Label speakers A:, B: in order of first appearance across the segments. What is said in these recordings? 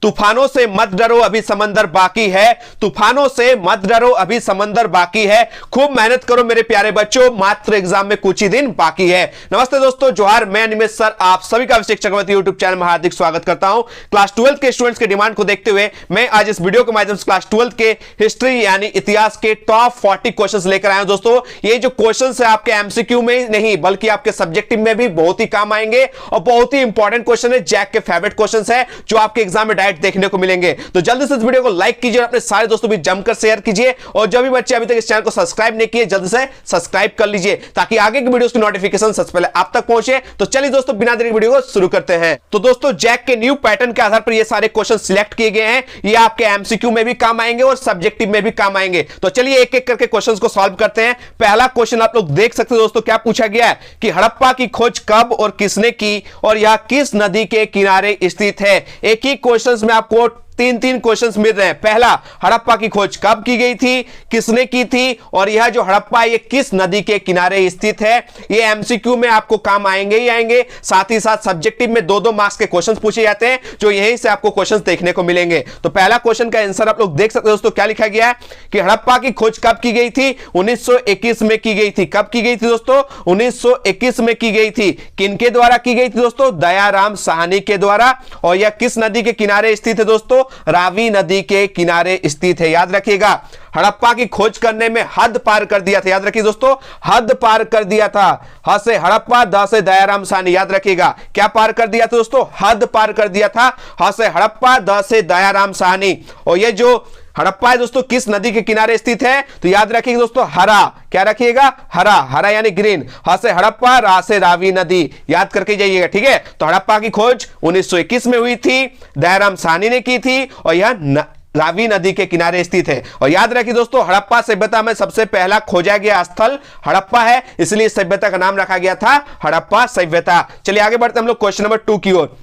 A: तूफानों से मत डरो अभी समंदर बाकी है, तूफानों से मत डरो अभी समंदर बाकी है, खूब मेहनत करो मेरे प्यारे बच्चों, मात्र एग्जाम में कुछ ही दिन बाकी है। नमस्ते दोस्तों, जोहार, मैं अनिमेष सर आप सभी का अभिषेक चक्रवर्ती यूट्यूब चैनल में हार्दिक स्वागत करता हूं। क्लास 12 के स्टूडेंट्स के डिमांड को देखते हुए मैं आज इस वीडियो के माध्यम से क्लास 12 के हिस्ट्री यानी इतिहास के टॉप 40 क्वेश्चंस लेकर आया हूं। दोस्तों ये जो क्वेश्चंस है आपके एमसीक्यू में नहीं बल्कि आपके सब्जेक्टिव में भी बहुत ही काम आएंगे और बहुत ही इंपॉर्टेंट क्वेश्चन है, जैक के फेवरेट क्वेश्चंस है जो आपके एग्जाम में देखने को मिलेंगे। तो जल्दी से इस वीडियो को लाइक कीजिए, अपने सारे दोस्तों भी जमकर शेयर कीजिए और जो भी बच्चे अभी तक इस चैनल को सब्सक्राइब नहीं किए जल्दी से सब्सक्राइब कर लीजिए ताकि आगे की वीडियोस की नोटिफिकेशन सबसे पहले आप तक पहुंचे। तो चलिए दोस्तों बिना देरी वीडियो को शुरू करते हैं। तो दोस्तों जैक के न्यू पैटर्न के आधार पर ये सारे क्वेश्चन सिलेक्ट किए गए हैं, ये आपके एमसीक्यू में भी काम आएंगे और सब्जेक्टिव में भी काम आएंगे। तो चलिए एक एक करके क्वेश्चंस को सॉल्व करते हैं। पहला क्वेश्चन आप लोग देख सकते हो दोस्तों, क्या पूछा गया है कि हड़प्पा की खोज कब और किसने की और यह किस नदी के किनारे स्थित है। एक ही क्वेश्चन में आपको तीन क्वेश्चंस मिल रहे हैं। पहला, हड़प्पा की खोज कब की गई थी, किसने की थी और यह जो हड़प्पा ये किस नदी के किनारे स्थित है। ये एमसीक्यू में आपको काम आएंगे ही आएंगे, साथ ही साथ सब्जेक्टिव में 2-2 मार्क्स के क्वेश्चंस पूछे जाते हैं जो यहीं से आपको क्वेश्चंस देखने को मिलेंगे। तो पहला क्वेश्चन का आंसर आप लोग देख सकते हो दोस्तों, क्या लिखा गया है कि हड़प्पा की खोज कब की गई थी, 1921 में की गई थी। कब की गई थी दोस्तों, 1921 में की गई थी। किनके द्वारा की गई थी दोस्तों, दयाराम साहनी के द्वारा। और यह किस नदी के किनारे स्थित है दोस्तों, रावी नदी के किनारे स्थित है। याद रखिएगा, हड़प्पा की खोज करने में हद पार कर दिया था। याद रखिए दोस्तों, हद पार कर दिया था। ह से हड़प्पा, द से दयाराम साहनी। याद रखिएगा क्या पार कर दिया था दोस्तों, हद पार कर दिया था। ह से हड़प्पा, द से दयाराम साहनी। और ये जो हड़प्पा है दोस्तों किस नदी के किनारे स्थित है, तो याद रखिएगा दोस्तों हरा। क्या रखिएगा, हरा, हरा यानी ग्रीन। ह से हड़प्पा, रा से रावी नदी। याद करके जाइएगा, ठीक है। तो हड़प्पा की खोज 1921 में हुई थी, दयाराम साहनी ने की थी और यह रावी नदी के किनारे स्थित है। और याद रखिए दोस्तों, हड़प्पा सभ्यता में सबसे पहला खोजा गया स्थल हड़प्पा है, इसलिए सभ्यता का नाम रखा गया था हड़प्पा सभ्यता। चलिए आगे बढ़ते हैं हम लोग क्वेश्चन नंबर 2 की ओर।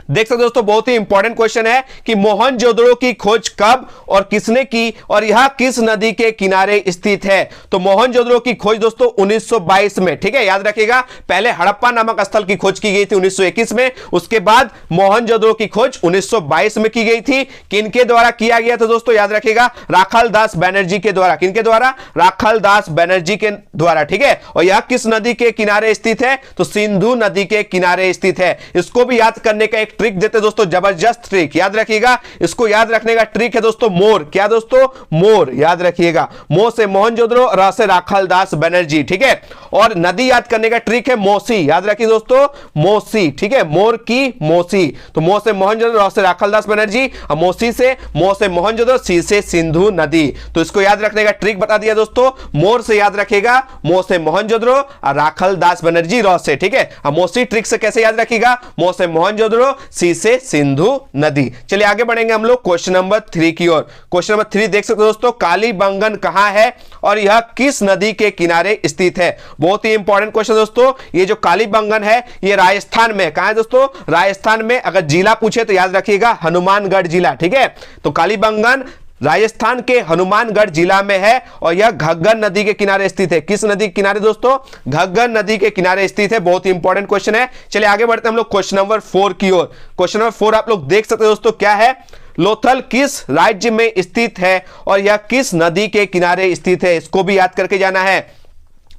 A: देख सकते दोस्तों, बहुत ही इंपॉर्टेंट क्वेश्चन है कि मोहनजोदड़ो की खोज कब और किसने की और यह किस नदी के किनारे स्थित है। तो मोहनजोदड़ो की खोज दोस्तों 1922 में, ठीक है। याद रखिएगा, पहले हड़प्पा नामक स्थल की खोज की गई थी 1921 में, उसके बाद मोहनजोदड़ो की खोज 1922 में की गई थी। किनके द्वारा किया गया था दोस्तों, याद रखिएगा, राखाल दास बनर्जी के द्वारा। किनके द्वारा, राखाल दास बनर्जी के द्वारा, ठीक है। और यह किस नदी के किनारे स्थित है, तो सिंधु नदी के किनारे स्थित है। इसको भी याद करने का एक ट्रिक देते दोस्तों, जबरदस्त ट्रिक। याद रखिएगा, इसको याद रखने का ट्रिक है दोस्तों मोर। क्या दोस्तों, मोर। याद रखिएगा, मो से मोहनजोदड़ो, रा से राखाल दास बनर्जी, ठीक है। और नदी याद करने का ट्रिक है मोसी। याद रखिए दोस्तों, मोसी, ठीक है, मोर की मोसी। तो मो से मोहनजोदड़ो, रा से राखाल दास बनर्जी, और मोसी से मो से मोहनजोदड़ो, सी से सिंधु नदी। तो इसको याद रखने का ट्रिक बता दिया दोस्तों, मोर से याद रखिएगा, मो से मोहनजोदड़ो और राखाल दास बनर्जी, रा से, ठीक है। मोसी ट्रिक से कैसे याद रखिएगा, मो से मोहनजोदड़ो, सी से सिंधु नदी। चलिए आगे बढ़ेंगे हम लोग क्वेश्चन नंबर 3 की ओर। क्वेश्चन नंबर 3 देख सकते हो दोस्तों, कालीबंगन कहां है और यह किस नदी के किनारे स्थित है। बहुत ही इंपॉर्टेंट क्वेश्चन दोस्तों, ये जो कालीबंगन है ये राजस्थान में, कहां है दोस्तों, राजस्थान में। अगर जिला पूछे तो याद रखिएगा हनुमानगढ़ जिला, ठीक है। तो कालीबंगन राजस्थान के हनुमानगढ़ जिला में है और यह घग्गर नदी के किनारे स्थित है। किस नदी के किनारे दोस्तों, घग्गर नदी के किनारे स्थित है। बहुत ही इंपॉर्टेंट क्वेश्चन है। चलिए आगे बढ़ते हैं हम लोग क्वेश्चन नंबर 4 की ओर। क्वेश्चन नंबर 4 आप लोग देख सकते हैं दोस्तों, क्या है, लोथल किस राज्य में स्थित है और यह किस नदी के किनारे स्थित है। इसको भी याद करके जाना है।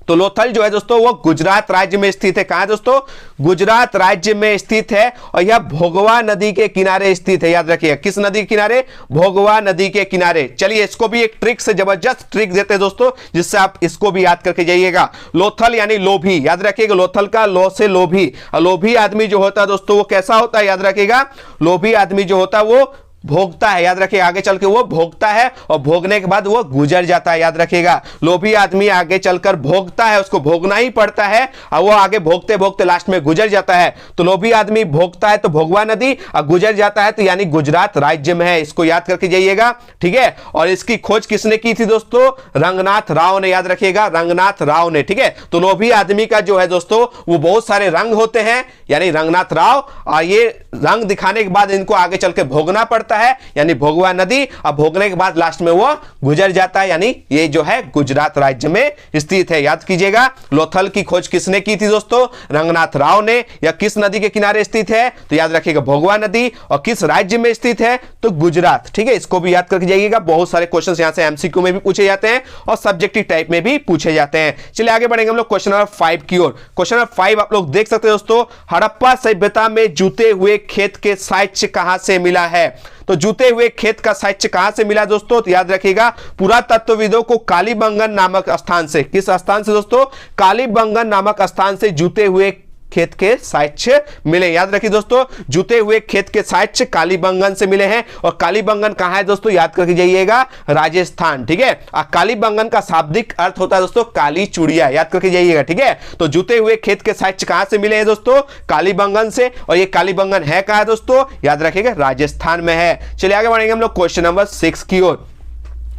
A: तो लोथल जो है दोस्तों वो गुजरात राज्य में स्थित है। कहां दोस्तों, गुजरात राज्य में स्थित है और यह भोगवा नदी के किनारे स्थित है। याद रखिए, किस नदी के किनारे, भोगवा नदी के किनारे। चलिए इसको भी एक ट्रिक से, जबरदस्त ट्रिक देते हैं दोस्तों, जिससे आप इसको भी याद करके जाइएगा। लोथल यानी लोभी। याद रखिएगा, लोथल का लो से लोभी। लोभी आदमी जो होता है दोस्तों वो कैसा होता है, याद रखिएगा, लोभी आदमी जो होता है वो भोगता है। याद रखिए, आगे चल के वो भोगता है और भोगने के बाद वो गुजर जाता है। याद रखिएगा, लोभी आदमी आगे चलकर भोगता है, उसको भोगना ही पड़ता है और वो आगे भोगते भोगते लास्ट में गुजर जाता है। तो लोभी आदमी भोगता है तो भोगवा नदी, और गुजर जाता है तो यानी गुजरात राज्य में है। इसको याद करके जाइएगा, ठीक है। और इसकी खोज किसने की थी दोस्तों, रंगनाथ राव ने। याद रखिएगा, रंगनाथ राव ने, ठीक है। तो लोभी आदमी का जो है दोस्तों वो बहुत सारे रंग होते हैं, यानी रंगनाथ राव, और ये रंग दिखाने के बाद इनको आगे चल के भोगना पड़ता पड़ता है यानी भोगवा नदी, और भोगने के बाद लास्ट में वो गुजर जाता है, यानी ये जो है गुजरात राज्य में स्थित है। याद कीजिएगा, लोथल की खोज किसने की थी दोस्तों? रंगनाथ राव ने। या किस नदी के किनारे स्थित है? तो याद रखिएगा भोगवा नदी। और किस राज्य में स्थित है? तो गुजरात। ठीक है, इसको भी याद करके जाइएगा। बहुत सारे क्वेश्चंस यहां से एमसीक्यू में भी पूछे जाते हैं और सब्जेक्टिव टाइप में भी पूछे जाते हैं। चलिए आगे बढ़ेंगे हम लोग क्वेश्चन नंबर 5 की ओर। क्वेश्चन नंबर 5 आप लोग देख सकते हैं दोस्तों, हड़प्पा सभ्यता में जूते हुए खेत के साक्ष्य कहां से मिला है? तो जूते हुए खेत का साक्ष्य कहां से मिला दोस्तों? तो याद रखिएगा, पुरातत्वविदों को कालीबंगन नामक स्थान से, किस स्थान से दोस्तों? कालीबंगन नामक स्थान से जूते हुए खेत के साक्ष्य मिले। याद रखिए दोस्तों, जूते हुए खेत के साक्ष्य कालीबंगन से मिले हैं। और कालीबंगन कहां है दोस्तों? याद करके जाइएगा, राजस्थान। ठीक है, कालीबंगन का शाब्दिक अर्थ होता है दोस्तों काली चूड़िया। याद करके जाइएगा। ठीक है, तो जूते हुए खेत के साक्ष्य कहां से मिले हैं दोस्तों? कालीबंगन से। और ये कालीबंगन है कहां दोस्तों? याद रखिएगा, राजस्थान में है। चलिए आगे बढ़ेंगे हम लोग क्वेश्चन नंबर 6 की ओर।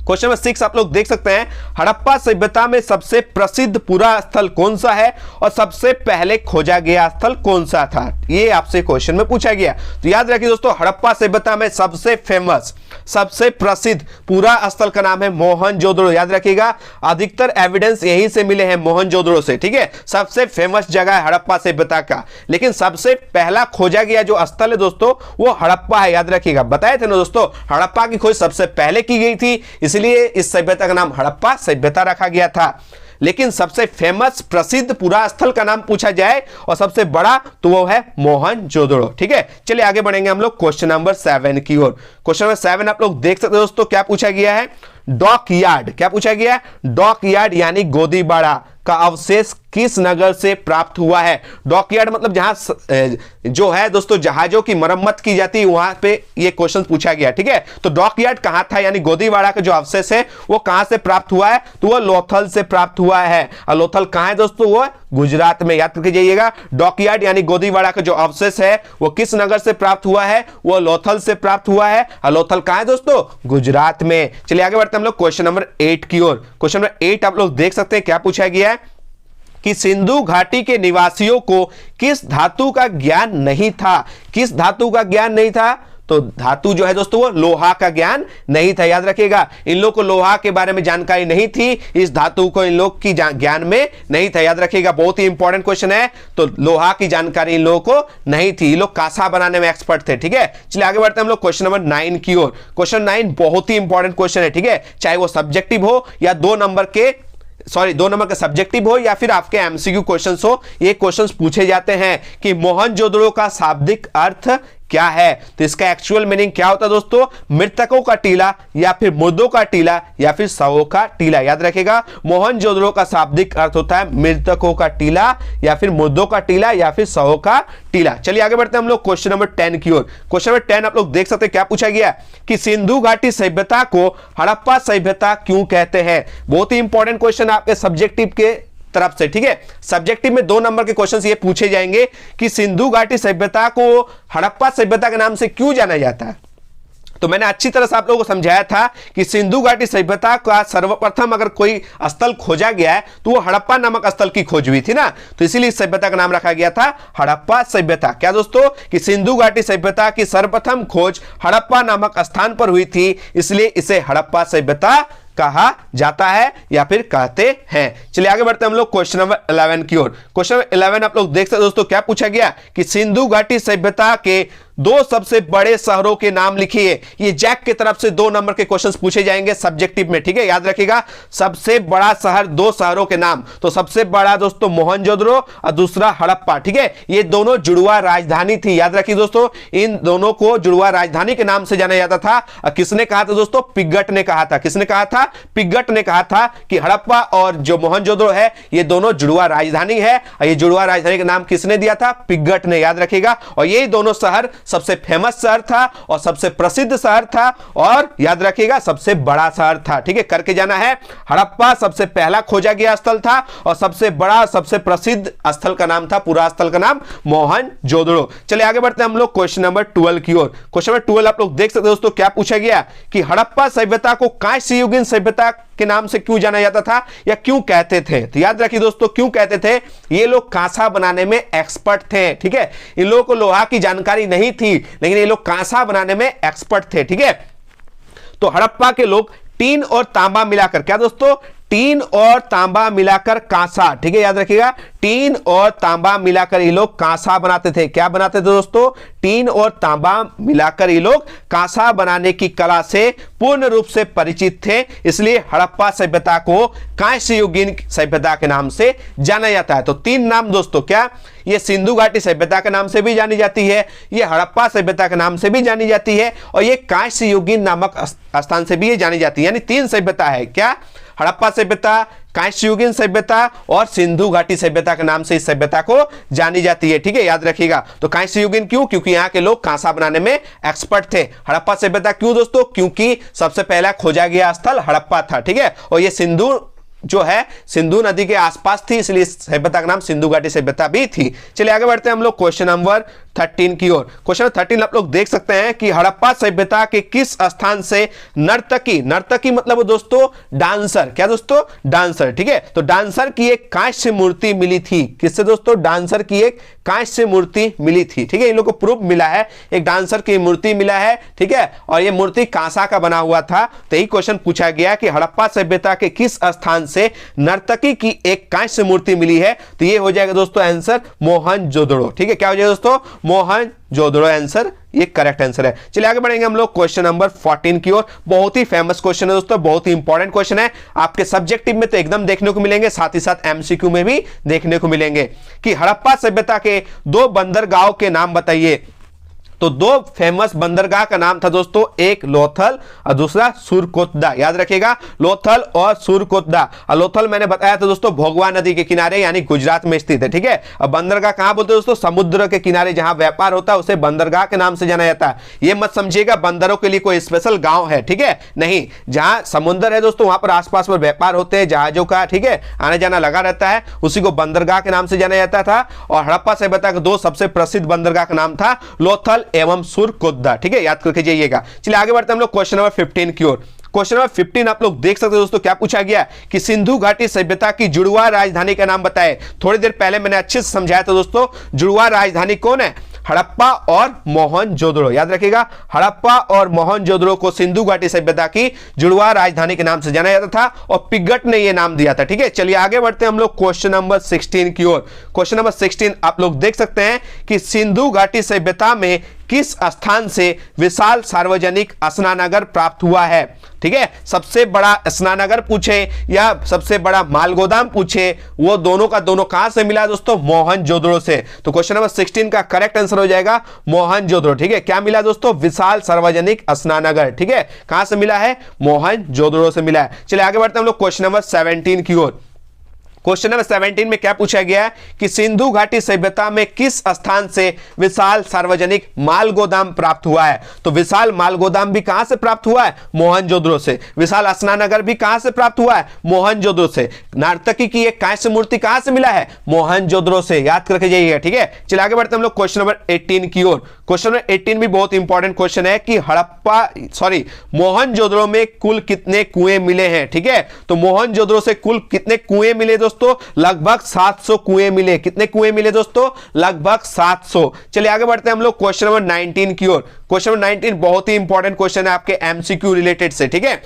A: क्वेश्चन नंबर 6 आप लोग देख सकते हैं, हड़प्पा सभ्यता में सबसे प्रसिद्ध पूरा स्थल कौन सा है और सबसे पहले खोजा गया स्थल कौन सा था? ये आपसे क्वेश्चन में पूछा गया। तो याद रखिए दोस्तों, हड़प्पा सभ्यता में सबसे फेमस, सबसे प्रसिद्ध पूरा स्थल का नाम है मोहनजोदड़ो। याद रखिएगा, अधिकतर एविडेंस यहीं से मिले हैं, मोहनजोदड़ो से। ठीक है, सबसे फेमस जगह है हड़प्पा सभ्यता का। लेकिन सबसे पहला खोजा गया जो स्थल है दोस्तों, वो हड़प्पा है। याद रखिएगा, बताए थे ना दोस्तों, हड़प्पा की खोज सबसे पहले की गई थी, इसलिए इस सभ्यता का नाम हड़प्पा सभ्यता रखा गया था। लेकिन सबसे फेमस प्रसिद्ध पूरा स्थल का नाम पूछा जाए और सबसे बड़ा, तो वो है मोहनजोदड़ो। ठीक है, चलिए आगे बढ़ेंगे हम लोग क्वेश्चन नंबर 7 की ओर। क्वेश्चन नंबर 7 आप लोग देख सकते हो दोस्तों, क्या पूछा गया है? Dockyard. क्या पूछा गया है? डॉक यार्ड यानी गोदीबाड़ा का अवशेष किस नगर से प्राप्त हुआ है? डॉक यार्ड मतलब जहां जो है दोस्तों जहाजों की मरम्मत की जाती है, वहां पे ये क्वेश्चन पूछा गया। ठीक है, तो डॉक यार्ड कहां था, यानी गोदीबाड़ा का जो अवशेष है वो कहां से प्राप्त हुआ है? तो वो लोथल से प्राप्त हुआ है। और लोथल कहां है दोस्तों? वो गुजरात में। याद करके जाइएगा, डॉक यार्ड यानी गोदीबाड़ा का जो अवशेष है वो किस नगर से प्राप्त हुआ है? वो लोथल से प्राप्त हुआ है। और लोथल कहां है दोस्तों? गुजरात में। चलिए आगे बढ़ते हैं हम लोग क्वेश्चन नंबर 8 की ओर। क्वेश्चन नंबर 8 आप लोग देख सकते हैं, क्या पूछा गया है कि सिंधु घाटी के निवासियों को किस धातु का ज्ञान नहीं था? किस धातु का ज्ञान नहीं था? तो धातु जो है दोस्तों वो लोहा का ज्ञान नहीं था। याद रखिएगा, इन लोग को लोहा के बारे में जानकारी नहीं थी, इस धातु को इन लोग की ज्ञान में नहीं था। याद रखिएगा, बहुत ही इंपॉर्टेंट क्वेश्चन है। तो लोहा की जानकारी इन लोगों को नहीं थी, ये लोग कांसा बनाने में एक्सपर्ट थे। ठीक है, चलिए आगे बढ़ते हैं हम लोग क्वेश्चन नंबर 9 की ओर। क्वेश्चन 9 बहुत ही इंपॉर्टेंट क्वेश्चन है। ठीक है, चाहे वो सब्जेक्टिव हो या 2 नंबर का सब्जेक्टिव हो या फिर आपके एमसीक्यू क्वेश्चंस हो, ये क्वेश्चंस पूछे जाते हैं कि मोहनजोदड़ो का शाब्दिक अर्थ क्या है? तो इसका एक्चुअल मीनिंग क्या होता है दोस्तों? मृतकों का टीला या फिर मुर्दों का टीला या फिर शवों का टीला। याद रखिएगा, मोहनजोदड़ो का शाब्दिक अर्थ होता है मृतकों का टीला या फिर मुर्दों का टीला या फिर शवों का टीला। चलिए आगे बढ़ते हैं हम लोग क्वेश्चन नंबर 10 की ओर। क्वेश्चन नंबर 10 आप लोग देख सकते हैं, क्या पूछा गया कि सिंधु घाटी सभ्यता को हड़प्पा सभ्यता क्यों कहते हैं? बहुत ही इंपॉर्टेंट क्वेश्चन आपके सब्जेक्टिव के तरफ से। ठीक है, सब्जेक्टिव में 2 नंबर के क्वेश्चंस ये पूछे जाएंगे कि सिंधु घाटी सभ्यता को हड़प्पा सभ्यता के नाम से क्यों जाना जाता है। तो मैंने अच्छी तरह से आप लोगों को समझाया था कि सिंधु घाटी सभ्यता का सर्वप्रथम अगर कोई स्थल खोजा गया है तो वो हड़प्पा नामक स्थल की खोज हुई थी ना, तो इसीलिए इस सभ्यता का नाम रखा गया था हड़प्पा सभ्यता। क्या दोस्तों? कि सिंधु घाटी सभ्यता की सर्वप्रथम खोज हड़प्पा नामक स्थान पर हुई थी, इसलिए इसे हड़प्पा सभ्यता कहा जाता है या फिर कहते हैं। चलिए आगे बढ़ते हैं हम लोग क्वेश्चन नंबर 11 की ओर। क्वेश्चन नंबर 11 आप लोग देख सकते हैं दोस्तों, क्या पूछा गया कि सिंधु घाटी सभ्यता के 2 सबसे बड़े शहरों के नाम लिखिए। ये जैक की तरफ से 2 नंबर के क्वेश्चंस पूछे जाएंगे सब्जेक्टिव में। ठीक है, याद रखिएगा, सबसे बड़ा शहर, 2 शहरों के नाम। तो सबसे बड़ा दोस्तों मोहनजोदड़ो और दूसरा हड़प्पा। ठीक है, ये दोनों जुड़वा राजधानी थी। याद रखिए दोस्तों, इन दोनों को जुड़वा राजधानी के नाम से जाना जाता था। और किसने कहा था दोस्तों? पिग्गट ने कहा था। किसने कहा था? पिग्गट ने कहा था कि हड़प्पा और जो मोहनजोदड़ो है ये दोनों जुड़वा राजधानी है। और ये जुड़वा राजधानी का नाम किसने दिया था? पिग्गट ने। याद रखिएगा, और ये दोनों शहर सबसे फेमस शहर था और सबसे प्रसिद्ध शहर था और याद रखिएगा सबसे बड़ा शहर था। ठीक है, करके जाना है। हड़प्पा सबसे पहला खोजा गया स्थल था और सबसे बड़ा सबसे प्रसिद्ध स्थल का नाम था, पूरा स्थल का नाम मोहनजोदड़ो। चलिए आगे बढ़ते हैं हम लोग क्वेश्चन नंबर 12 की ओर। क्वेश्चन नंबर 12 आप लोग देख सकते हो दोस्तों, क्या पूछा गया कि हड़प्पा सभ्यता को कांस्य युगीन सभ्यता के नाम से क्यों जाना जाता था या क्यों कहते थे? तो याद रखिए दोस्तों, क्यों कहते थे? ये लोग कांसा बनाने में एक्सपर्ट थे, ठीक है। इन लोगों को लोहा की जानकारी नहीं थी, लेकिन ये लोग कांसा बनाने में एक्सपर्ट थे, ठीक है। तो हड़प्पा के लोग टीन और तांबा मिलाकर, क्या दोस्तों? टीन और तांबा मिलाकर कांसा, ठीक है, याद रखिएगा। टीन और तांबा मिलाकर ये लोग कांसा बनाते थे। क्या बनाते थे दोस्तों? टीन और तांबा मिलाकर ये लोग कांसा बनाने की कला से पूर्ण रूप से परिचित थे, इसलिए हड़प्पा सभ्यता को कांस्य युगीन सभ्यता के नाम से जाना जाता है। तो 3 नाम दोस्तों, क्या? ये सिंधु घाटी सभ्यता के नाम से भी जानी जाती है, ये हड़प्पा सभ्यता के नाम से भी जानी जाती है, और ये कांस्य युगीन नामक स्थान से भी ये जानी जाती है। यानी 3 सभ्यता है, क्या? हड़प्पा सभ्यता, कांस्य युगीन सभ्यता और सिंधु घाटी सभ्यता के नाम से इस सभ्यता को जानी जाती है, ठीक है, याद रखिएगा। तो कांस्य युगीन क्यों? क्योंकि यहाँ के लोग कांसा बनाने में एक्सपर्ट थे। हड़प्पा सभ्यता क्यों दोस्तों? क्योंकि सबसे पहला खोजा गया स्थल हड़प्पा था, ठीक है, और ये सिंधु जो है सिंधु नदी के आसपास थी, इसलिए सभ्यता का नाम सिंधु घाटी सभ्यता भी थी। चलिए आगे बढ़ते हैं हम लोग क्वेश्चन नंबर 13 की ओर। क्वेश्चन 13 आप लोग देख सकते हैं कि हड़प्पा सभ्यता के किस स्थान से नर्तकी, नर्तकी मतलब दोस्तों डांसर, क्या दोस्तों? डांसर, ठीक है। तो डांसर की एक कांस्य मूर्ति मिली थी। किससे दोस्तों? डांसर की एक कांस्य मूर्ति मिली थी, ठीक है। इन लोगों को प्रूफ मिला है, एक डांसर की मूर्ति मिला है, ठीक है, और यह मूर्ति कांसा का बना हुआ था। तो यही क्वेश्चन पूछा गया कि हड़प्पा सभ्यता के किस स्थान से नर्तकी की एक कांस्य मूर्ति मिली है? तो ये हो जाएगा दोस्तों आंसर मोहनजोदड़ो, ठीक है। क्या हो जाएगा दोस्तों? मोहनजोदड़ो आंसर, ये करेक्ट आंसर है। चलिए आगे बढ़ेंगे हम लोग क्वेश्चन नंबर 14 की ओर। बहुत ही फेमस क्वेश्चन है दोस्तों, बहुत ही इंपॉर्टेंट क्वेश्चन है। आपके सब्जेक्टिव में तो एकदम देखने को मिलेंगे, साथ ही साथ एमसीक्यू में भी देखने को मिलेंगे कि हड़प्पा सभ्यता के 2 बंदरगाहों के नाम बताइए। तो 2 फेमस बंदरगाह का नाम था दोस्तों, एक लोथल और दूसरा सुरकोतदा। याद रखिएगा, लोथल और सुरकोतदा। और लोथल मैंने बताया था दोस्तों भोगवा नदी के किनारे यानी गुजरात में स्थित है, ठीक है। और बंदरगाह कहां बोलते हैं दोस्तों? समुद्र के किनारे जहां व्यापार होता है उसे बंदरगाह के नाम से जाना जाता है। यह मत समझिएगा बंदरों के लिए कोई स्पेशल गांव है, ठीक है, नहीं। जहां समुद्र है दोस्तों वहां पर आसपास में व्यापार होते हैं जहाजों का, ठीक है, आने जाना लगा रहता है, उसी को बंदरगाह के नाम से जाना जाता था। और हड़प्पा सभ्यता के 2 सबसे प्रसिद्ध बंदरगाह का नाम था लोथल एवं सुरकोतदा, ठीक है, याद करके जाइएगा। चलिए आगे बढ़ते हैं हम लोग क्वेश्चन नंबर 15 की ओर। क्वेश्चन नंबर 15 आप लोग देख सकते हो दोस्तों, क्या पूछा गया कि सिंधु घाटी सभ्यता की जुड़वा राजधानी का नाम बताएं। थोड़ी देर पहले मैंने अच्छे से समझाया था दोस्तों, जुड़वा राजधानी कौन है? हड़प्पा और मोहनजोदड़ो। याद रखिएगा, हड़प्पा और मोहनजोदड़ो को सिंधु घाटी सभ्यता की जुड़वा राजधानी के नाम से जाना जाता था और पिगट ने यह नाम दिया था, ठीक है। चलिए आगे बढ़ते हैं हम लोग क्वेश्चन नंबर 16 की ओर। क्वेश्चन नंबर 16 आप लोग देख सकते हैं कि सिंधु घाटी सभ्यता में किस स्थान से विशाल सार्वजनिक स्नानागार प्राप्त हुआ है? ठीक है, सबसे बड़ा स्नानागार पूछे या सबसे बड़ा माल गोदाम पूछे, वो दोनों का दोनों कहां से मिला दोस्तों? मोहनजोदड़ो से। तो क्वेश्चन नंबर 16 का करेक्ट आंसर हो जाएगा मोहनजोदड़ो, ठीक है। क्या मिला दोस्तों? विशाल सार्वजनिक स्नानागार, ठीक है। कहां से मिला है? मोहनजोदड़ो से मिला है। चलिए आगे बढ़ते हैं हम लोग क्वेश्चन नंबर 17 की ओर। क्वेश्चन नंबर 17 में क्या पूछा गया है कि सिंधु घाटी सभ्यता में किस स्थान से विशाल सार्वजनिक माल गोदाम प्राप्त हुआ है? तो विशाल माल गोदाम भी कहां से प्राप्त हुआ है? मोहनजोदड़ो से। विशाल स्नानागार भी कहां से प्राप्त हुआ है? मोहनजोदड़ो से। नर्तकी की एक कांस्य मूर्ति कहां से मिला है? मोहनजोदड़ो से। याद करके जाइएगा, ठीक है। चलिए आगे बढ़ते हैं हम लोग क्वेश्चन नंबर 18 की ओर। क्वेश्चन नंबर 18 भी बहुत इंपॉर्टेंट क्वेश्चन है कि मोहनजोदड़ो में कुल कितने कुएं मिले हैं? ठीक है, तो मोहनजोदड़ो से कुल कितने कुएं मिले दोस्तों? लगभग 700 कुएं मिले। कितने कुएं मिले दोस्तों? लगभग 700। चलिए आगे बढ़ते हैं हम लोग क्वेश्चन नंबर 19 की ओर। क्वेश्चन नंबर 19 बहुत ही इंपॉर्टेंट क्वेश्चन है आपके एमसीक्यू रिलेटेड से, ठीक है,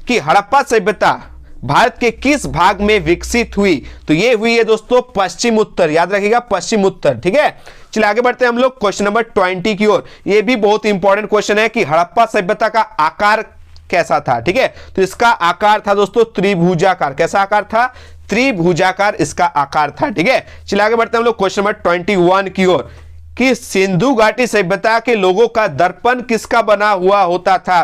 A: कि हड़प्पा सभ्यता भारत के किस भाग में विकसित हुई? तो ये हुई है दोस्तों पश्चिम उत्तर। याद रखिएगा, पश्चिम उत्तर, ठीक है। चलिए आगे बढ़ते हैं हम लोग क्वेश्चन नंबर 20 की ओर। ये भी बहुत इंपॉर्टेंट क्वेश्चन है कि हड़प्पा सभ्यता का आकार कैसा था? ठीक है, तो इसका आकार था दोस्तों त्रिभुजाकार। कैसा आकार था? त्रिभुजाकार इसका आकार था, ठीक है। चलिए आगे बढ़ते हैं हम लोग क्वेश्चन नंबर 21 की ओर कि सिंधु घाटी सभ्यता के लोगों का दर्पण किसका बना हुआ होता था?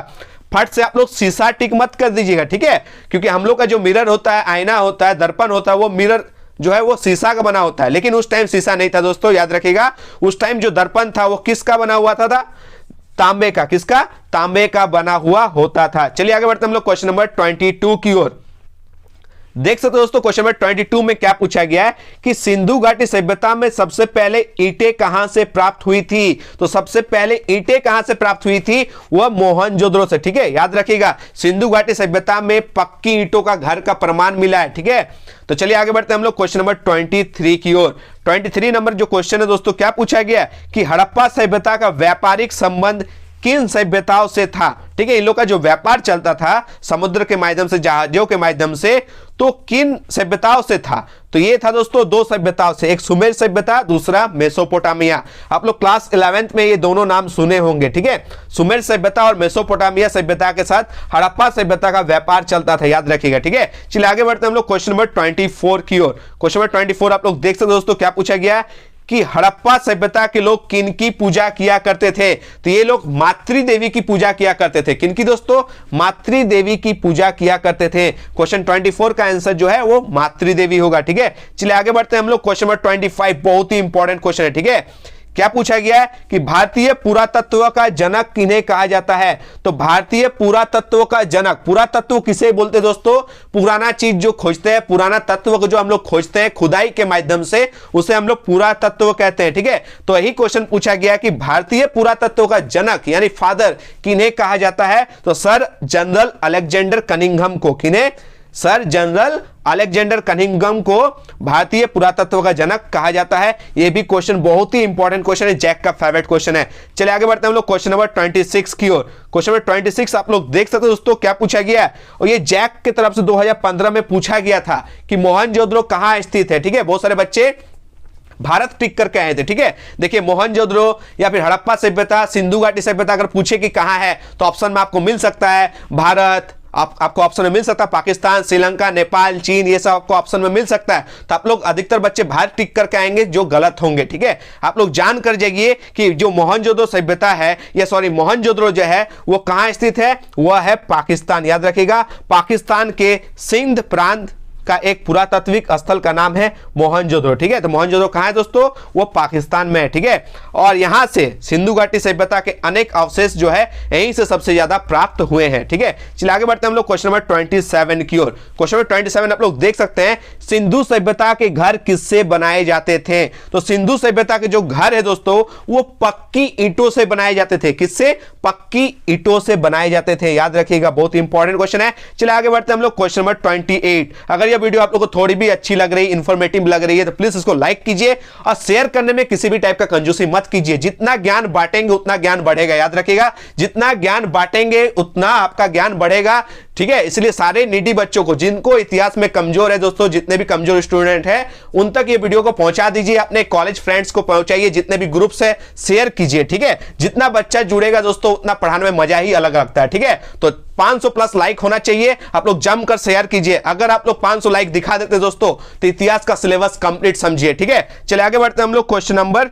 A: फट से आप लोग शीशा टिक मत कर दीजिएगा, ठीक है, क्योंकि हम लोग का जो मिरर होता है, आईना होता है, दर्पण होता है, वो मिरर जो है वो शीशा का बना होता है, लेकिन उस टाइम शीशा नहीं था दोस्तों। याद रखिएगा, उस टाइम जो दर्पण था वो किसका बना हुआ था? तांबे का। किसका? तांबे का बना हुआ होता था। चलिए आगे बढ़ते हैं हम लोग क्वेश्चन नंबर 22 की ओर। देख सकते हो दोस्तों क्वेश्चन नंबर 22 में क्या पूछा गया है कि सिंधु घाटी सभ्यता में सबसे पहले ईंटें कहां से प्राप्त हुई थी। तो सबसे पहले ईंटें कहां से प्राप्त हुई थी, वह मोहनजोदड़ो से। ठीक है, याद रखिएगा सिंधु घाटी सभ्यता में पक्की ईंटों का घर का प्रमाण मिला है। ठीक है, तो चलिए आगे बढ़ते हैं हम लोग क्वेश्चन नंबर 23 की ओर। 23 नंबर जो क्वेश्चन है दोस्तों, क्या पूछा गया कि हड़प्पा सभ्यता का व्यापारिक संबंध किन सभ्यताओं से था। ठीक है, इन लोग का जो व्यापार चलता था समुद्र के माध्यम से, जहाजों के माध्यम से, तो किन सभ्यताओं से था। तो ये था दोस्तों दो सभ्यताओं से, एक सुमेर सभ्यता, दूसरा मेसोपोटामिया। आप लोग क्लास 11th में ये दोनों नाम सुने होंगे। ठीक है, सुमेर सभ्यता और मेसोपोटामिया सभ्यता के साथ हड़प्पा सभ्यता का व्यापार चलता था, याद रखिएगा। ठीक है, चलिए आगे बढ़ते हैं हम लोग क्वेश्चन नंबर 24 की ओर। क्वेश्चन नंबर 24 आप लोग देख सकते हो दोस्तों, क्या पूछा गया कि हड़प्पा सभ्यता के लोग किन की पूजा किया करते थे। तो ये लोग मातृ देवी की पूजा किया करते थे। किन की दोस्तों, मातृ देवी की पूजा किया करते थे। क्वेश्चन 24 का आंसर जो है वो मातृ देवी होगा। ठीक है, चलिए आगे बढ़ते हैं हम लोग क्वेश्चन नंबर 25, बहुत ही इंपॉर्टेंट क्वेश्चन है। ठीक है, क्या पूछा गया है कि भारतीय पुरातत्व का जनक किन्हें कहा जाता है। तो भारतीय पुरातत्व का जनक, पुरातत्व किसे बोलते हैं दोस्तों, पुराना चीज जो खोजते हैं, पुराना तत्व को जो हम लोग खोजते हैं खुदाई के माध्यम से, उसे हम लोग पुरातत्व कहते हैं। ठीक है, तो यही क्वेश्चन पूछा गया कि भारतीय पुरातत्व का जनक यानी फादर किन्हें कहा जाता है। तो सर जनरल अलेक्जेंडर कनिंघम को, किन्हें, सर जनरल अलेक्जेंडर कनिंघम को भारतीय पुरातत्व का जनक कहा जाता है। यह भी क्वेश्चन बहुत ही इंपॉर्टेंट क्वेश्चन है, जैक का फेवरेट क्वेश्चन है। चलिए आगे बढ़ते हैं हम लोग क्वेश्चन नंबर 26 की ओर। क्वेश्चन नंबर 26 आप लोग देख सकते हो दोस्तों, क्या पूछा गया है, और ये जैक की तरफ से 2015 में पूछा गया था कि मोहनजोदड़ो कहां स्थित है। ठीक है, बहुत सारे बच्चे भारत टिक करके आए थे। ठीक है, देखिए मोहनजोदड़ो या फिर हड़प्पा सभ्यता, सिंधु घाटी सभ्यता अगर पूछे कि कहां है, तो ऑप्शन में आपको मिल सकता है भारत, आपको ऑप्शन में मिल सकता है पाकिस्तान, श्रीलंका, नेपाल, चीन, ये सब आपको ऑप्शन में मिल सकता है। तो आप लोग अधिकतर बच्चे भारत टिक करके आएंगे जो गलत होंगे। ठीक है, आप लोग जान कर जाइए कि जो मोहनजोदड़ो सभ्यता है, या सॉरी मोहनजोदड़ो जो है वो कहां स्थित है, वह है पाकिस्तान। याद रखिएगा, पाकिस्तान के सिंध प्रांत का एक पुरातात्विक स्थल का नाम है मोहनजोदड़ो। ठीक है, तो मोहनजोदड़ो कहां है दोस्तों, वो पाकिस्तान में है। ठीक है, और यहां से सिंधु घाटी सभ्यता के अनेक अवशेष जो है यहीं से सबसे ज्यादा प्राप्त हुए हैं। ठीक है, चलिए आगे बढ़ते हैं हम लोग क्वेश्चन नंबर 27 की ओर। क्वेश्चन नंबर 27 आप लोग देख सकते हैं, सिंधु सभ्यता के घर किससे बनाए जाते थे। तो सिंधु सभ्यता के जो घर है दोस्तों, वो पक्की ईंटों से बनाए जाते थे। किससे, पक्की ईंटों से बनाए जाते थे। याद रखिएगा, बहुत इंपॉर्टेंट क्वेश्चन है। चलिए आगे बढ़ते हैं हम लोग क्वेश्चन नंबर 28। अगर वीडियो आप लोगों को थोड़ी भी अच्छी लग रही, इंफॉर्मेटिव लग रही है, तो प्लीज इसको लाइक कीजिए और शेयर करने में किसी भी टाइप का कंजूसी मत कीजिए। जितना ज्ञान बांटेंगे उतना ज्ञान बढ़ेगा। याद रखिएगा, जितना ज्ञान बांटेंगे उतना आपका ज्ञान बढ़ेगा। ठीक है, इसलिए सारे नीडी बच्चों को, जिनको इतिहास में कमजोर है दोस्तों, जितने भी कमजोर स्टूडेंट हैं, उन तक ये वीडियो को पहुंचा दीजिए, अपने कॉलेज फ्रेंड्स को पहुंचाइए, जितने भी ग्रुप्स है शेयर कीजिए। ठीक है, जितना बच्चा जुड़ेगा दोस्तों उतना पढ़ाने में मजा ही अलग लगता है। ठीक है, तो 500 प्लस लाइक होना चाहिए, आप लोग जमकर शेयर कीजिए। अगर आप लोग 500 लाइक दिखा देते दोस्तों, तो इतिहास का सिलेबस कंप्लीट समझिए। ठीक है, चलिए आगे बढ़ते हैं हम लोग क्वेश्चन नंबर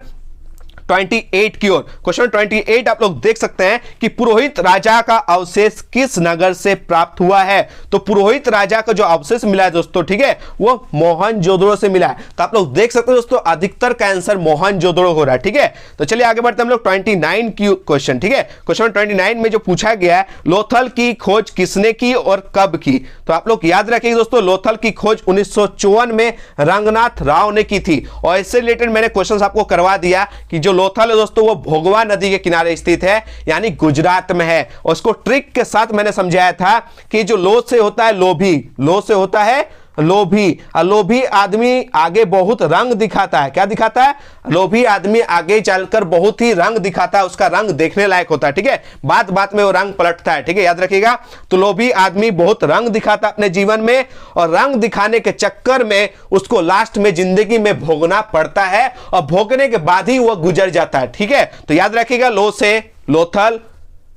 A: 28 की ओर। क्वेश्चन 28 आप लोग देख सकते हैं कि पुरोहित राजा का अवशेष किस नगर से प्राप्त हुआ है। तो पुरोहित राजा का जो अवशेष मिला है दोस्तों, ठीक है, वो मोहनजोदड़ो से मिला है। तो आप लोग देख सकते हैं दोस्तों, अधिकतर का आंसर मोहनजोदड़ो हो रहा है। ठीक है, तो चलिए आगे बढ़ते हैं हम लोग 29 की क्वेश्चन। ठीक है, क्वेश्चन 29 में जो पूछा गया है, लोथल की खोज किसने की और कब की। तो आप लोग याद रखिए दोस्तों, लोथल की खोज 1954 में रंगनाथ राव ने की थी। और इससे रिलेटेड मैंने क्वेश्चन आपको करवा दिया कि जो लोथल है दोस्तों, वो भोगवा नदी के किनारे स्थित है, यानी गुजरात में है। और उसको ट्रिक के साथ मैंने समझाया था कि जो लो से होता है लोभी, लो से होता है लोभी, लोभी आदमी आगे बहुत रंग दिखाता है। क्या दिखाता है, लोभी आदमी आगे चलकर बहुत ही रंग दिखाता है, उसका रंग देखने लायक होता है। ठीक है, बात बात में वो रंग पलटता है। ठीक है, याद रखिएगा, तो लोभी आदमी बहुत रंग दिखाता है अपने जीवन में, और रंग दिखाने के चक्कर में उसको लास्ट में जिंदगी में भोगना पड़ता है, और भोगने के बाद ही वह गुजर जाता है। ठीक है, तो याद रखिएगा, लो से लोथल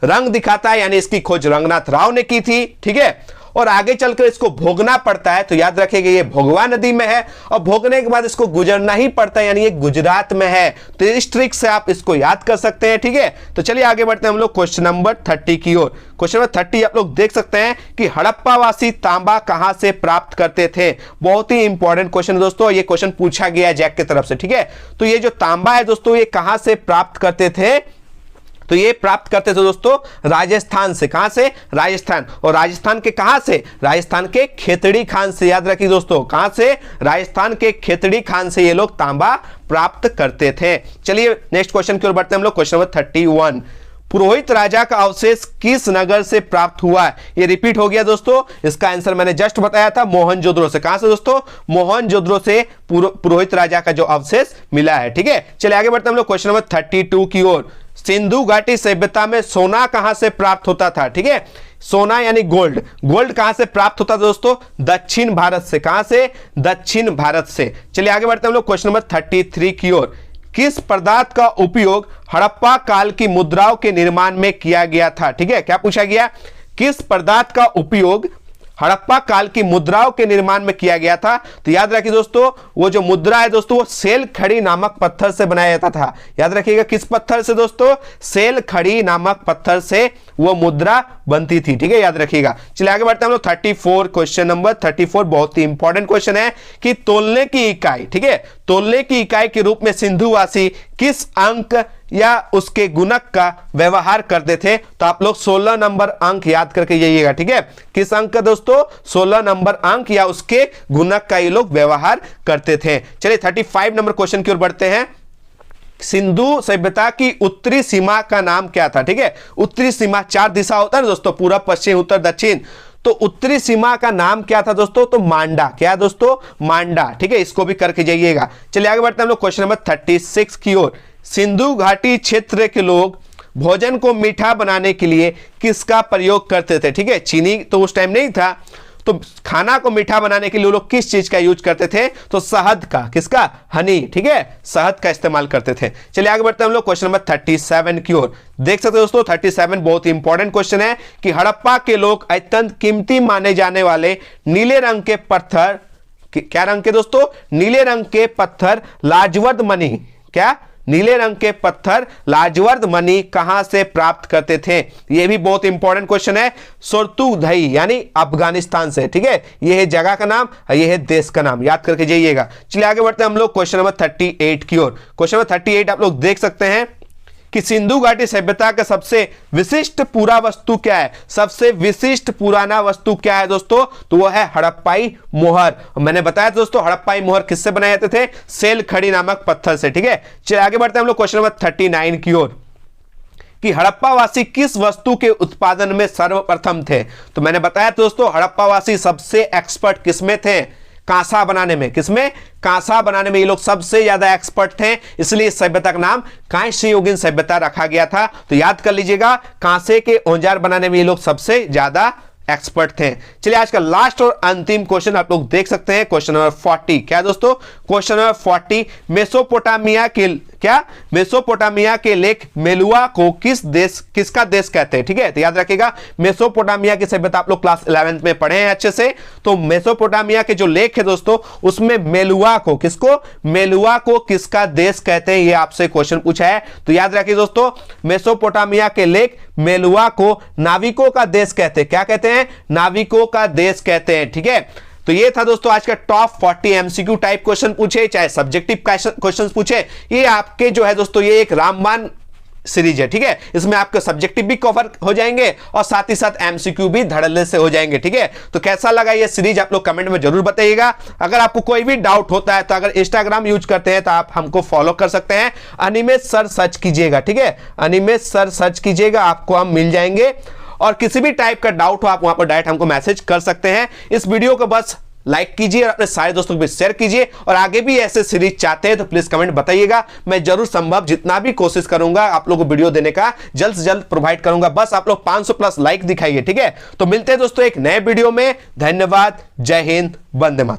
A: रंग दिखाता है, यानी इसकी खोज रंगनाथ राव ने की थी। ठीक है, और आगे चलकर इसको भोगना पड़ता है, तो याद रखिएगा ये भोगवा नदी में है, और भोगने के बाद इसको गुजरना ही पड़ता है, यानी ये गुजरात में है। तो इस ट्रिक से आप इसको याद कर सकते हैं। ठीक है, तो चलिए आगे बढ़ते हैं हम लोग क्वेश्चन नंबर 30 की ओर। क्वेश्चन नंबर 30 आप लोग देख सकते हैं कि हड़प्पावासी तांबा कहां से प्राप्त करते थे। बहुत ही इंपॉर्टेंट क्वेश्चन दोस्तों, ये क्वेश्चन पूछा गया जैक की तरफ से। ठीक है, तो ये जो तांबा है दोस्तों, ये कहां से प्राप्त करते थे, तो ये प्राप्त करते थे दोस्तों राजस्थान से। कहां से? राजस्थान। और राजस्थान के कहां से? राजस्थान के खेतड़ी खान से। याद रखिए दोस्तों, कहां से? राजस्थान के खेतड़ी खान से ये लोग तांबा प्राप्त करते थे। चलिए नेक्स्ट क्वेश्चन की ओर बढ़ते हैं हम लोग। क्वेश्चन नंबर 31, पुरोहित राजा का अवशेष किस नगर से प्राप्त हुआ है? ये रिपीट हो गया दोस्तों, इसका आंसर मैंने जस्ट बताया था, मोहनजोदड़ो से। कहां से दोस्तों? मोहनजोदड़ो से पुरोहित राजा का जो अवशेष मिला है। ठीक है, चलिए आगे बढ़ते हैं हम लोग क्वेश्चन नंबर 32 की ओर। सिंधु घाटी सभ्यता में सोना कहां से प्राप्त होता था? ठीक है, सोना यानी गोल्ड। गोल्ड कहां से प्राप्त होता था दोस्तों? दक्षिण भारत से। कहां से? दक्षिण भारत से। चलिए आगे बढ़ते हैं हम लोग क्वेश्चन नंबर 33 की ओर। किस पदार्थ का उपयोग हड़प्पा काल की मुद्राओं के निर्माण में किया गया था? ठीक है, क्या पूछा गया? किस पदार्थ का उपयोग हड़प्पा काल की मुद्राओं के निर्माण में किया गया था? तो याद रखिए दोस्तों, वो जो मुद्रा है दोस्तों, वो सेल खड़ी नामक पत्थर से बनाया जाता था। याद रखिएगा, किस पत्थर से दोस्तों? सेल खड़ी नामक पत्थर से वो मुद्रा बनती थी। ठीक है, याद रखिएगा। चलिए आगे बढ़ते हैं हम लोग 34। क्वेश्चन नंबर 34 बहुत ही इंपॉर्टेंट क्वेश्चन है कि तोलने की इकाई, ठीक है, तोलने की इकाई के रूप में सिंधुवासी किस अंक या उसके गुणक का व्यवहार करते थे? तो आप लोग 16 नंबर अंक याद करके जाइएगा। ठीक है, किस अंक का दोस्तों? 16 नंबर अंक या उसके गुणक का ये लोग व्यवहार करते थे। चलिए 35 नंबर क्वेश्चन की ओर बढ़ते हैं। सिंधु सभ्यता की उत्तरी सीमा का नाम क्या था? ठीक है, उत्तरी सीमा 4 दिशा होता है ना दोस्तों, पूरब, पश्चिम, उत्तर, दक्षिण। तो उत्तरी सीमा का नाम क्या था दोस्तों? तो मांडा। क्या दोस्तों? मांडा। ठीक है, इसको भी करके जाइएगा। चलिए आगे बढ़ते हैं हम लोग क्वेश्चन नंबर 36 की ओर। सिंधु घाटी क्षेत्र के लोग भोजन को मीठा बनाने के लिए किसका प्रयोग करते थे? ठीक है, चीनी तो उस टाइम नहीं था, तो खाना को मीठा बनाने के लिए लोग किस चीज का यूज करते थे? तो शहद का। किसका? हनी। ठीक है, शहद का इस्तेमाल करते थे। चलिए आगे बढ़ते हैं हम लोग क्वेश्चन नंबर 37 की ओर। देख सकते हो दोस्तों 37 बहुत ही इंपॉर्टेंट क्वेश्चन है कि हड़प्पा के लोग अत्यंत कीमती माने जाने वाले नीले रंग के पत्थर, क्या रंग के दोस्तों? नीले रंग के पत्थर लाजवर्द मणि, क्या? नीले रंग के पत्थर लाजवर्द मणि कहां से प्राप्त करते थे? यह भी बहुत इंपॉर्टेंट क्वेश्चन है। सुरतुगधई यानी अफगानिस्तान से। ठीक है, यह है जगह का नाम, यह है देश का नाम, याद करके जाइएगा। चलिए आगे बढ़ते हैं हम लोग क्वेश्चन नंबर 38 की ओर। क्वेश्चन नंबर 38 आप लोग देख सकते हैं कि सिंधु घाटी सभ्यता का सबसे विशिष्ट पूरा वस्तु क्या है? सबसे विशिष्ट पुराना वस्तु क्या है दोस्तों? तो वो है हड़प्पाई मोहर। मैंने बताया दोस्तों हड़प्पाई मोहर किससे बनाए जाते थे? सेल खड़ी नामक पत्थर से। ठीक है, चलिए आगे बढ़ते हैं हम लोग क्वेश्चन नंबर 39 की ओर कि हड़प्पावासी किस वस्तु के उत्पादन में सर्वप्रथम थे? तो मैंने बताया दोस्तों हड़प्पावासी सबसे एक्सपर्ट किसमें थे? कांसा बनाने में। किसमें? कांसा बनाने में ये लोग सबसे ज्यादा एक्सपर्ट थे, इसलिए इस सभ्यता का नाम कांस्य युगीन सभ्यता रखा गया था। तो याद कर लीजिएगा, कांसे के औजार बनाने में ये लोग सबसे ज्यादा एक्सपर्ट थे। चलिए आज का लास्ट और अंतिम क्वेश्चन आप लोग देख सकते हैं, क्वेश्चन नंबर 40। क्या दोस्तों? क्वेश्चन नंबर 40, मेसोपोटामिया के, क्या? मेसोपोटामिया के लेख मेलुआ को किसका देश कहते हैं? ठीक है, तो याद रखिएगा मेसोपोटामिया की सभ्यता आप लोग क्लास 11th में पढ़े हैं अच्छे से। तो मेसोपोटामिया के जो लेख है दोस्तों, उसमें मेलुआ को, किसको? मेलुआ को किसका देश कहते हैं? ये आपसे क्वेश्चन पूछा है। तो याद रखिए दोस्तों मेसोपोटामिया के लेख मेलुआ को नाविकों का देश कहते हैं। क्या कहते हैं? नाविकों का देश कहते हैं। ठीक है, तो ये था दोस्तों आज का टॉप 40 एमसीक्यू टाइप क्वेश्चन पूछे, चाहे सब्जेक्टिव क्वेश्चंस पूछे। ये आपके जो है दोस्तों ये एक रामबाण सीरीज है। ठीक है, इसमें आपके सब्जेक्टिव भी कवर हो जाएंगे और साथ ही साथ एमसीक्यू भी धड़ल्ले से हो जाएंगे। ठीक है, तो कैसा लगा ये सीरीज आप लोग कमेंट में जरूर बताइएगा। अगर आपको कोई भी डाउट होता है तो अगर इंस्टाग्राम यूज करते हैं तो आप हमको फॉलो कर सकते हैं, अनिमेश सर सर्च कीजिएगा। ठीक है, अनिमेश सर सर्च कीजिएगा, आपको हम मिल जाएंगे। और किसी भी टाइप का डाउट हो आप वहां पर डायरेक्ट हमको मैसेज कर सकते हैं। इस वीडियो को बस लाइक कीजिए और अपने सारे दोस्तों को भी शेयर कीजिए, और आगे भी ऐसे सीरीज चाहते हैं तो प्लीज कमेंट बताइएगा। मैं जरूर संभव जितना भी कोशिश करूंगा आप लोगों को वीडियो देने का जल्द से जल्द प्रोवाइड करूंगा। बस आप लोग 500 प्लस लाइक दिखाइए। ठीक है, तो मिलते हैं दोस्तों एक नए वीडियो में। धन्यवाद, जय हिंद, वंदे मातरम।